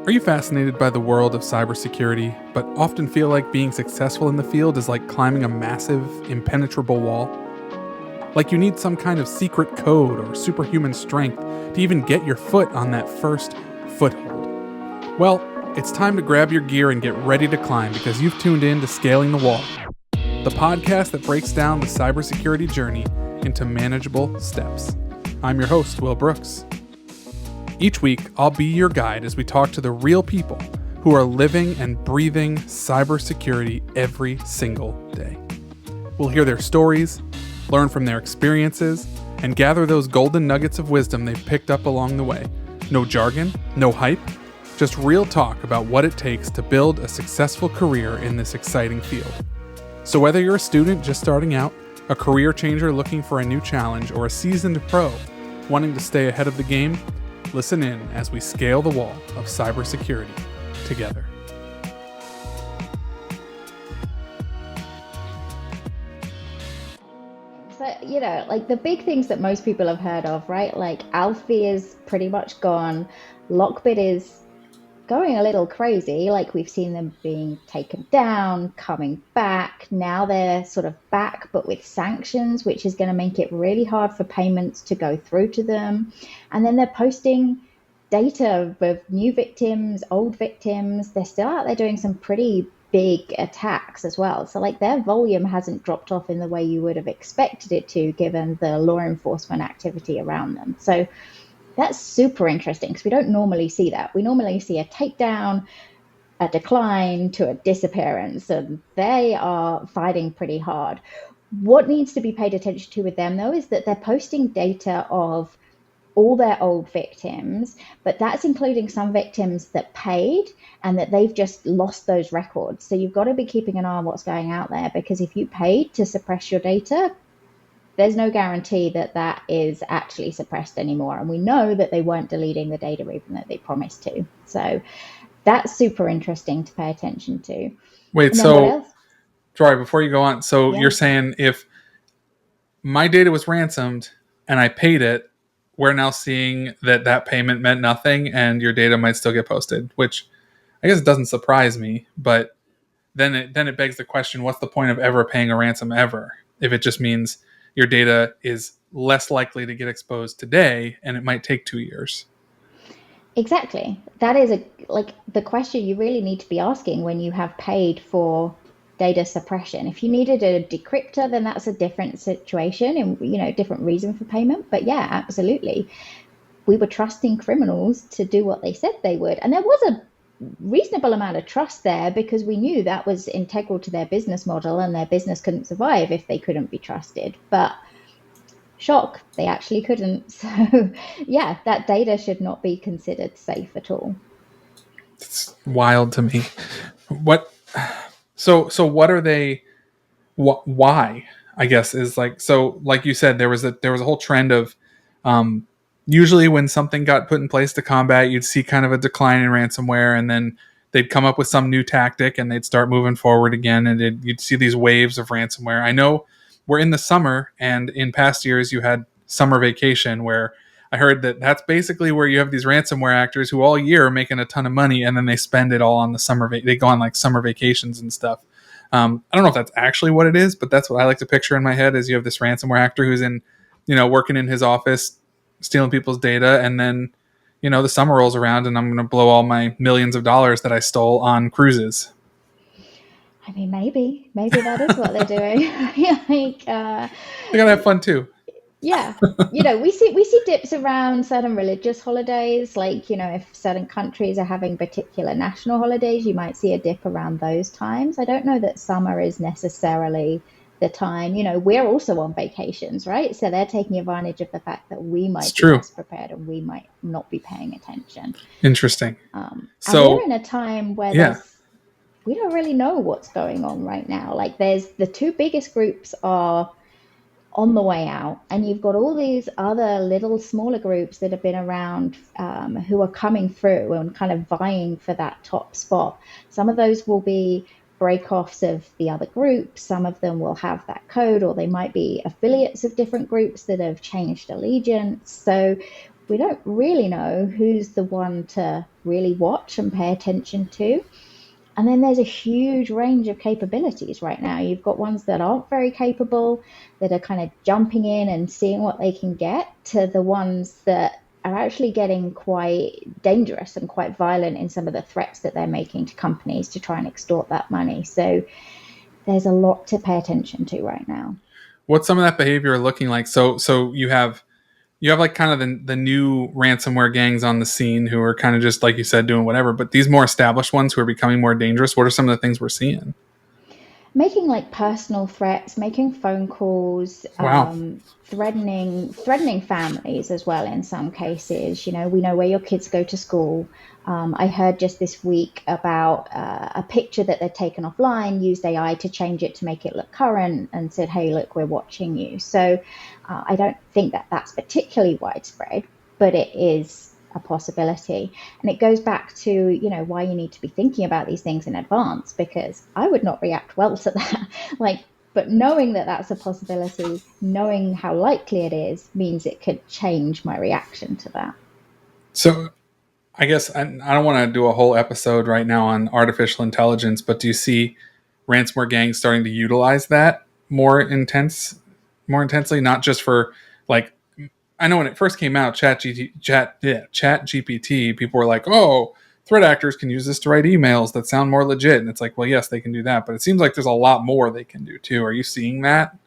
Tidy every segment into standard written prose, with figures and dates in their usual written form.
Are you fascinated by the world of cybersecurity, but often feel like being successful in the field is like climbing a massive, impenetrable wall? Like you need some kind of secret code or superhuman strength to even get your foot on that first foothold? Well, it's time to grab your gear and get ready to climb because you've tuned in to Scaling the Wall, the podcast that breaks down the cybersecurity journey into manageable steps. I'm your host, Will Brooks. Each week, I'll be your guide as we talk to the real people who are living and breathing cybersecurity every single day. We'll hear their stories, learn from their experiences, and gather those golden nuggets of wisdom they've picked up along the way. No jargon, no hype, just real talk about what it takes to build a successful career in this exciting field. So whether you're a student just starting out, a career changer looking for a new challenge, or a seasoned pro wanting to stay ahead of the game, listen in as we scale the wall of cybersecurity together. So, like the big things that most people have heard of, right? Like Alfie is pretty much gone. Lockbit is going a little crazy. Like we've seen them being taken down, coming back. Now they're sort of back, but with sanctions, which is going to make it really hard for payments to go through to them. And then they're posting data of new victims, old victims. They're still out there doing some pretty big attacks as well. So like their volume hasn't dropped off in the way you would have expected it to, given the law enforcement activity around them. So that's super interesting because we don't normally see that. We normally see a takedown, a decline to a disappearance, and they are fighting pretty hard. What needs to be paid attention to with them, though, is that they're posting data of all their old victims, but that's including some victims that paid and that they've just lost those records. So you've got to be keeping an eye on what's going out there, because if you paid to suppress your data, there's no guarantee that that is actually suppressed anymore. And we know that they weren't deleting the data even though they promised to. So that's super interesting to pay attention to. Wait, so, Troy, before you go on, so You're saying if my data was ransomed and I paid it, we're now seeing that payment meant nothing and your data might still get posted, which I guess it doesn't surprise me, but then it begs the question, what's the point of ever paying a ransom ever if it just means your data is less likely to get exposed today and it might take 2 years? Exactly. That is the question you really need to be asking when you have paid for data suppression. If you needed a decryptor, then that's a different situation and different reason for payment. But yeah, absolutely. We were trusting criminals to do what they said they would. And there was a reasonable amount of trust there because we knew that was integral to their business model and their business couldn't survive if they couldn't be trusted. But shock, they actually couldn't. So yeah, that data should not be considered safe at all. It's wild to me. So what are they? Why? I guess is like, so like you said, there was a whole trend of usually when something got put in place to combat, you'd see kind of a decline in ransomware, and then they'd come up with some new tactic and they'd start moving forward again, and you'd see these waves of ransomware. I know we're in the summer, and in past years you had summer vacation, where I heard that's basically where you have these ransomware actors who all year are making a ton of money, and then they spend it all on the summer. They go on like summer vacations and stuff. I don't know if that's actually what it is, but that's what I like to picture in my head. Is you have this ransomware actor who's working in his office, stealing people's data, and then the summer rolls around, and I'm going to blow all my millions of dollars that I stole on cruises. I mean, maybe that is what they're doing. They gotta have fun too. Yeah. We see dips around certain religious holidays. Like, if certain countries are having particular national holidays, you might see a dip around those times. I don't know that summer is necessarily the time. We're also on vacations, right? So they're taking advantage of the fact that we might be less prepared and we might not be paying attention. Interesting. So we're in a time where we don't really know what's going on right now. Like there's the two biggest groups are on the way out, and you've got all these other little smaller groups that have been around who are coming through and kind of vying for that top spot. Some of those will be break-offs of the other groups. Some of them will have that code, or they might be affiliates of different groups that have changed allegiance. So we don't really know who's the one to really watch and pay attention to. And then there's a huge range of capabilities right now. You've got ones that aren't very capable, that are kind of jumping in and seeing what they can get, to the ones that are actually getting quite dangerous and quite violent in some of the threats that they're making to companies to try and extort that money. So there's a lot to pay attention to right now. What's some of that behavior looking like? So you have like kind of the new ransomware gangs on the scene who are kind of just like you said doing whatever, but these more established ones who are becoming more dangerous. What are some of the things we're seeing? Making like personal threats, making phone calls, Wow. threatening families as well in some cases. You know, we know where your kids go to school. I heard just this week about a picture that they'd taken offline, used AI to change it to make it look current, and said, "Hey, look, we're watching you." So I don't think that that's particularly widespread, but it is a possibility. And it goes back to, why you need to be thinking about these things in advance, because I would not react well to that. Like, but knowing that that's a possibility, knowing how likely it is, means it could change my reaction to that. So I guess I don't want to do a whole episode right now on artificial intelligence, but do you see ransomware gangs starting to utilize that more intensely, not just for like, I know when it first came out, Chat GPT, people were like, "Oh, threat actors can use this to write emails that sound more legit." And it's like, well, yes, they can do that, but it seems like there's a lot more they can do too. Are you seeing that?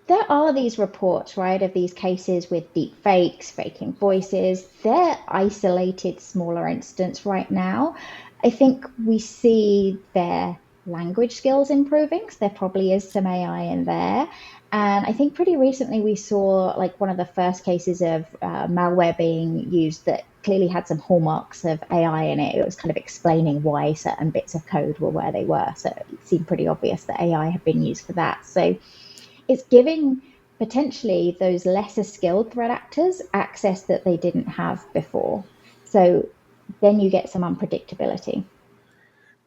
There are these reports, right, of these cases with deep fakes, faking voices. They're isolated, smaller incidents right now. I think we see their language skills improving, so there probably is some AI in there. And I think pretty recently we saw like one of the first cases of malware being used that clearly had some hallmarks of AI in it. It was kind of explaining why certain bits of code were where they were. So it seemed pretty obvious that AI had been used for that. So it's giving potentially those lesser skilled threat actors access that they didn't have before. So then you get some unpredictability.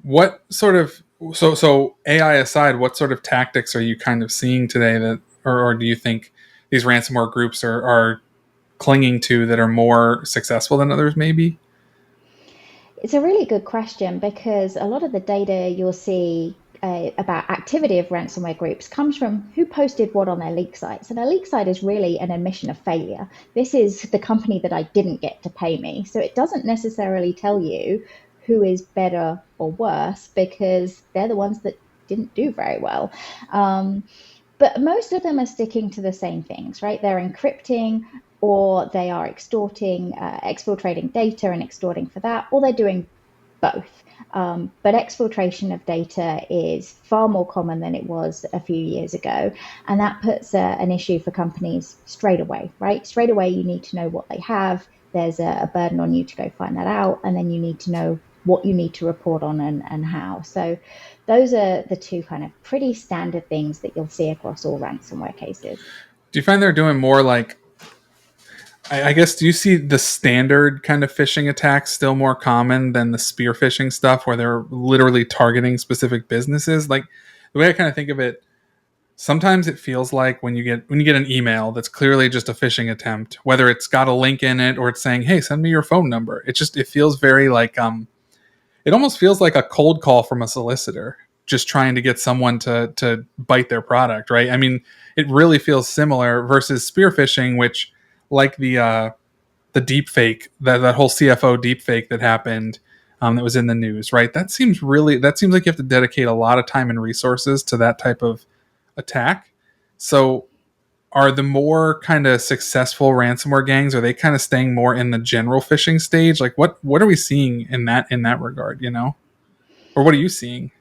What sort of so AI aside, what sort of tactics are you kind of seeing today that, or do you think these ransomware groups are clinging to that are more successful than others? Maybe. It's a really good question because a lot of the data you'll see about activity of ransomware groups comes from who posted what on their leak sites. And a leak site is really an admission of failure. This is the company that I didn't get to pay me. So it doesn't necessarily tell you who is better or worse because they're the ones that didn't do very well. But most of them are sticking to the same things, right? They're encrypting or they are extorting, exfiltrating data and extorting for that, or they're doing both. But exfiltration of data is far more common than it was a few years ago. And that puts an issue for companies straight away, right? Straight away, you need to know what they have. There's a burden on you to go find that out. And then you need to know what you need to report on and how. So those are the two kind of pretty standard things that you'll see across all ransomware cases. Do you find they're doing more like, I guess, do you see the standard kind of phishing attacks still more common than the spear phishing stuff where they're literally targeting specific businesses? Like the way I kind of think of it, sometimes it feels like when you get an email that's clearly just a phishing attempt, whether it's got a link in it or it's saying, "Hey, send me your phone number." It feels very like it almost feels like a cold call from a solicitor just trying to get someone to bite their product, right? I mean, it really feels similar versus spear phishing, which like the deep fake, that whole CFO deep fake that happened, that was in the news, right? That seems like you have to dedicate a lot of time and resources to that type of attack. So are the more kind of successful ransomware gangs, are they kind of staying more in the general phishing stage? Like what are we seeing in that regard, or what are you seeing?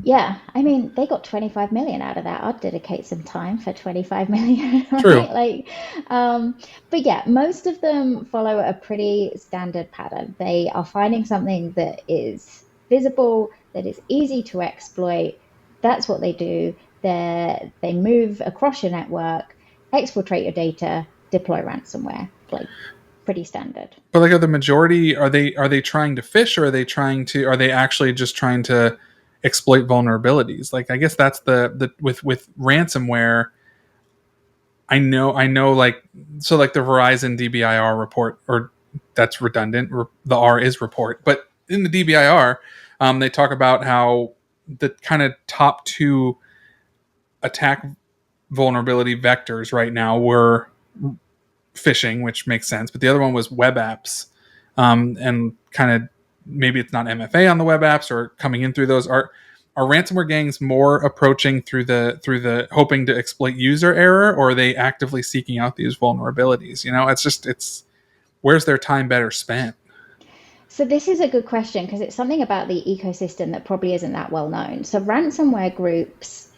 Yeah, I mean, they got 25 million out of that. I'd dedicate some time for 25 million, True. right? Um, but yeah, most of them follow a pretty standard pattern. They are finding something that is visible, that is easy to exploit. That's what they do. They move across your network, exfiltrate your data, deploy ransomware. Like pretty standard. But like, are the majority, are they trying to fish, or are they actually just trying to exploit vulnerabilities? Like, I guess that's the with ransomware. I know, like, so like the Verizon DBIR report, or that's redundant. The R is report, but in the DBIR, they talk about how the kind of top two attack vulnerability vectors right now were phishing, which makes sense, but the other one was web apps, and kind of maybe it's not MFA on the web apps or coming in through those. Are ransomware gangs more approaching through the hoping to exploit user error, or are they actively seeking out these vulnerabilities? It's where's their time better spent? So this is a good question because it's something about the ecosystem that probably isn't that well known. So ransomware groups,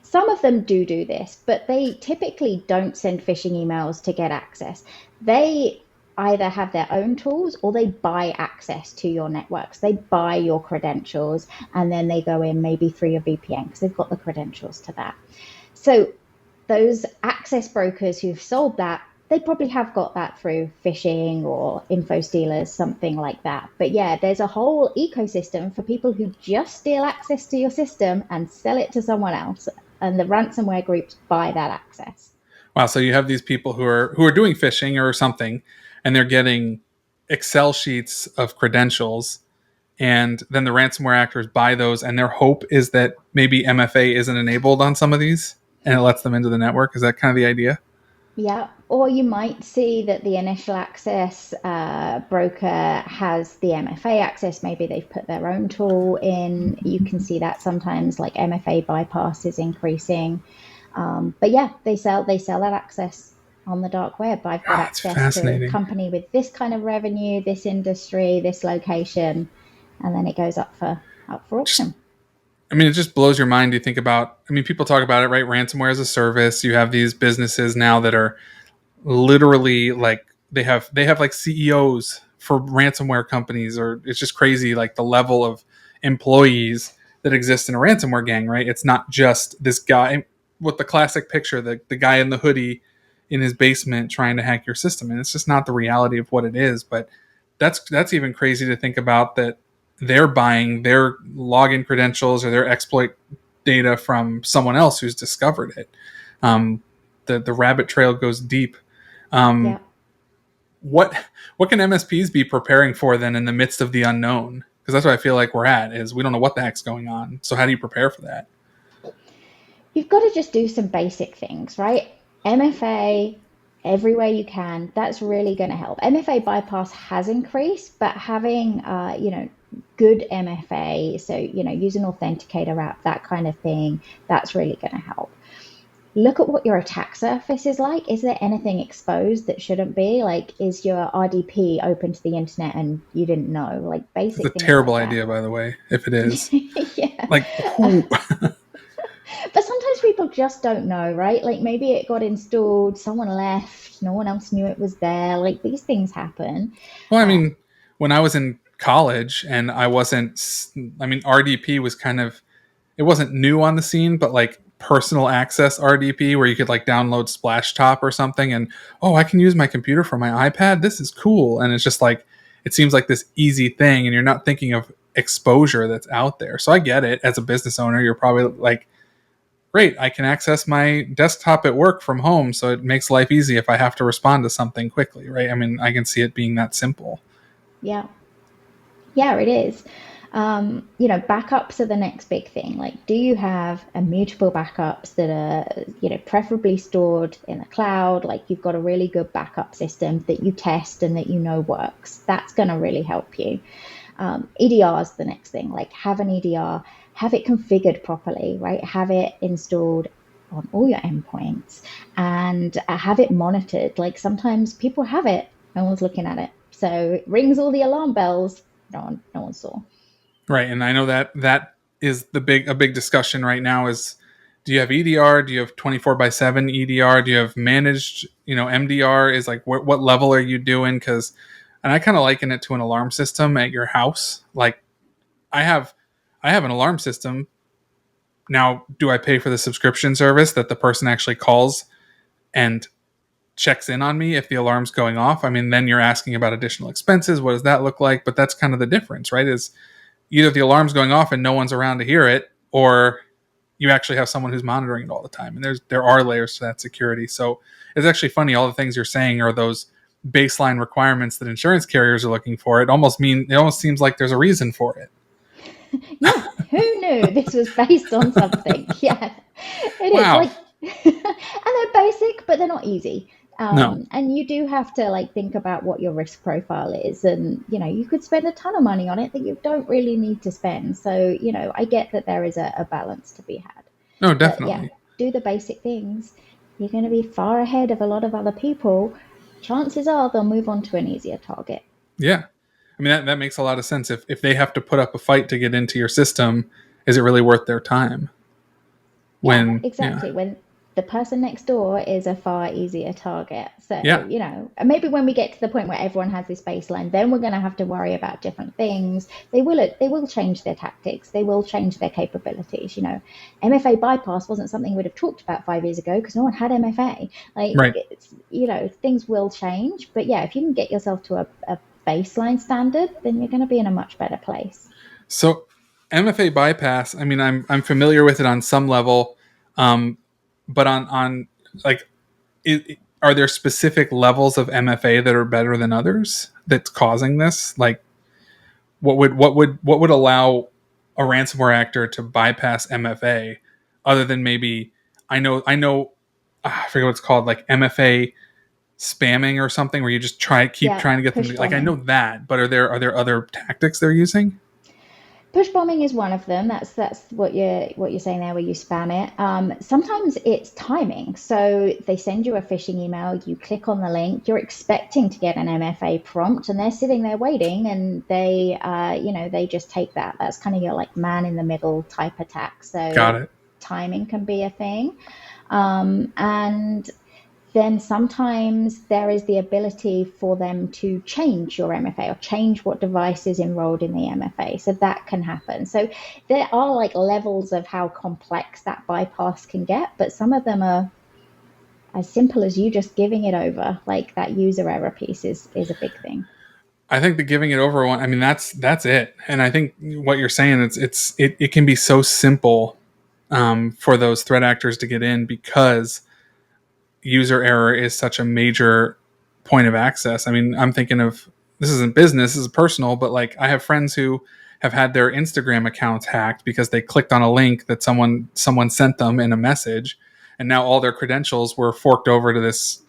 some of them do this, but they typically don't send phishing emails to get access. They either have their own tools or they buy access to your networks. They buy your credentials and then they go in maybe through your VPN because they've got the credentials to that. So those access brokers who've sold that, they probably have got that through phishing or info stealers, something like that. But yeah, there's a whole ecosystem for people who just steal access to your system and sell it to someone else. And the ransomware groups buy that access. Wow, so you have these people who are doing phishing or something, and they're getting Excel sheets of credentials, and then the ransomware actors buy those, and their hope is that maybe MFA isn't enabled on some of these, and it lets them into the network. Is that kind of the idea? Yeah, or you might see that the initial access broker has the MFA access. Maybe they've put their own tool in. You can see that sometimes, like MFA bypass is increasing. But yeah, they sell that access on the dark web. I've got It's access to a fascinating. company with this kind of revenue, this industry, this location, and then it goes up for Just, auction. I mean, it just blows your mind. You think about, I mean, people talk about it, right? Ransomware as a service. You have these businesses now that are literally like they have like CEOs for ransomware companies, or it's just crazy, like the level of employees that exist in a ransomware gang, right? It's not just this guy with the classic picture, the guy in the hoodie in his basement trying to hack your system, and it's just not the reality of what it is. But that's even crazy to think about, that they're buying their login credentials or their exploit data from someone else who's discovered it. um, the rabbit trail goes deep. um, Yeah. what what can MSPs be preparing for then in the midst of the unknown? Because that's what I feel like we're at, is we don't know what the heck's going on. So how do you prepare for that? You've got to just do some basic things, right? MFA everywhere you can. That's really going to help. MFA bypass has increased, but having good MFA, so use an authenticator app, that kind of thing, that's really going to help. Look at what your attack surface is like. Is there anything exposed that shouldn't be? Like, is your RDP open to the internet and you didn't know? Like It's a basic things terrible like that. idea, by the way, if it is. Yeah. Like, who? But sometimes people just don't know, right? Like maybe it got installed, someone left, no one else knew it was there. Like these things happen. Well, I Uh, mean, when I was in college and I mean, RDP was kind of, it wasn't new on the scene, but like personal access RDP, where you could like download Splashtop or something, and oh, I can use my computer for my iPad. This is cool. And it's just like, it seems like this easy thing, and you're not thinking of exposure that's out there. So I get it. As a business owner, you're probably like, great, I can access my desktop at work from home, so it makes life easy if I have to respond to something quickly, right? I mean, I can see it being that simple. yeah, yeah, it is. Backups are the next big thing. Like, do you have immutable backups that are, preferably stored in the cloud? Like, you've got a really good backup system that you test and that works. That's going to really help you. EDR is the next thing. Like, have an EDR, have it configured properly, right? Have it installed on all your endpoints and have it monitored. Like, sometimes people have it, no one's looking at it. So it rings all the alarm bells. No one saw. Right, and I know that that is a big discussion right now is, do you have EDR? Do you have 24/7 EDR? Do you have managed, MDR? Is like, what level are you doing? Because, and I kind of liken it to an alarm system at your house. Like, I have I have an alarm system. Now, do I pay for the subscription service that the person actually calls and checks in on me if the alarm's going off? I mean, then you're asking about additional expenses. What does that look like? But that's kind of the difference, right? Is either the alarm's going off and no one's around to hear it, or you actually have someone who's monitoring it all the time. And there are layers to that security. So it's actually funny. All the things you're saying are those baseline requirements that insurance carriers are looking for. It almost seems like there's a reason for it. Yeah, who knew this was based on something? Yeah, it Wow. is like, and they're basic, but they're not easy. No. And you do have to like think about what your risk profile is, and you could spend a ton of money on it that you don't really need to spend. So I get that there is a balance to be had. No, But definitely. yeah, do the basic things. You're going to be far ahead of a lot of other people. Chances are they'll move on to an easier target. Yeah. I mean, that makes a lot of sense. If they have to put up a fight to get into your system, is it really worth their time? Yeah, exactly. When the person next door is a far easier target. So, Yeah. and maybe when we get to the point where everyone has this baseline, then we're going to have to worry about different things. They will change their tactics. They will change their capabilities. MFA bypass wasn't something we'd have talked about 5 years ago because no one had MFA. Like, Right. things will change. But yeah, if you can get yourself to a baseline standard, then you're going to be in a much better place. So MFA bypass, I mean, I'm familiar with it on some level, but on like, are there specific levels of MFA that are better than others that's causing this? Like, what would allow a ransomware actor to bypass MFA, other than maybe I know I forget what it's called, like MFA spamming or something, where you just keep Yeah, trying to get them push to, like, I know bombing. that, but are there other tactics they're using? Push bombing is one of them. That's what you're saying there, where you spam it. Sometimes it's timing. So they send you a phishing email, you click on the link, you're expecting to get an MFA prompt, and they're sitting there waiting, and they just take that. That's kind of your like man in the middle type attack. Got So it. timing can be a thing, and then sometimes there is the ability for them to change your MFA or change what device is enrolled in the MFA. So that can happen. So there are like levels of how complex that bypass can get, but some of them are as simple as you just giving it over. Like that user error piece is a big thing. I think the giving it over one, I mean, that's it. And I think what you're saying, it can be so simple for those threat actors to get in, because user error is such a major point of access. I mean, I'm thinking of, this isn't business, this is personal, but like, I have friends who have had their Instagram accounts hacked because they clicked on a link that someone sent them in a message, and now all their credentials were forked over to this,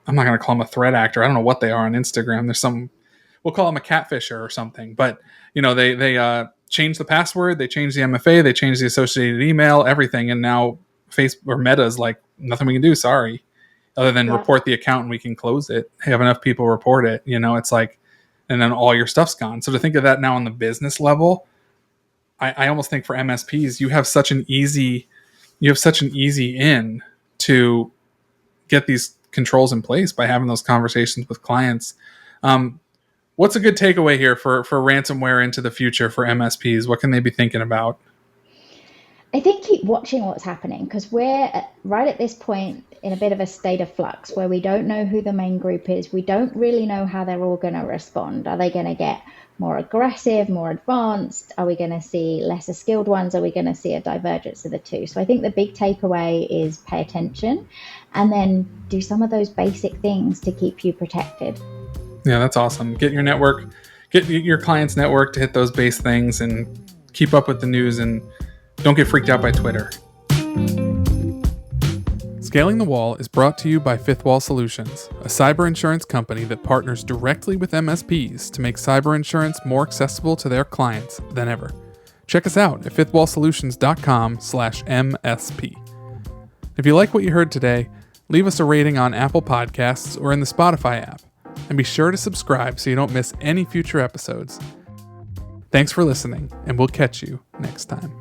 I'm not going to call them a threat actor, I don't know what they are on Instagram. There's some, we'll call them a catfisher or something, but they changed the password, they changed the MFA, they changed the associated email, everything, and now Facebook or Meta's like, nothing we can do, sorry, other than Yeah. report the account and we can close it. Have enough people report it, it's like, and then all your stuff's gone. So to think of that now on the business level, I almost think for MSPs, you have such an easy in to get these controls in place by having those conversations with clients. What's a good takeaway here for ransomware into the future for MSPs? What can they be thinking about? I think keep watching what's happening, because we're right at this point in a bit of a state of flux where we don't know who the main group is. We don't really know how they're all going to respond. Are they going to get more aggressive, more advanced? Are we going to see lesser skilled ones? Are we going to see a divergence of the two? So I think the big takeaway is pay attention and then do some of those basic things to keep you protected. Yeah, that's awesome. Get your client's network to hit those base things and keep up with the news, and don't get freaked out by Twitter. Scaling the Wall is brought to you by FifthWall Solutions, a cyber insurance company that partners directly with MSPs to make cyber insurance more accessible to their clients than ever. Check us out at fifthwallsolutions.com/MSP. If you like what you heard today, leave us a rating on Apple Podcasts or in the Spotify app, and be sure to subscribe so you don't miss any future episodes. Thanks for listening, and we'll catch you next time.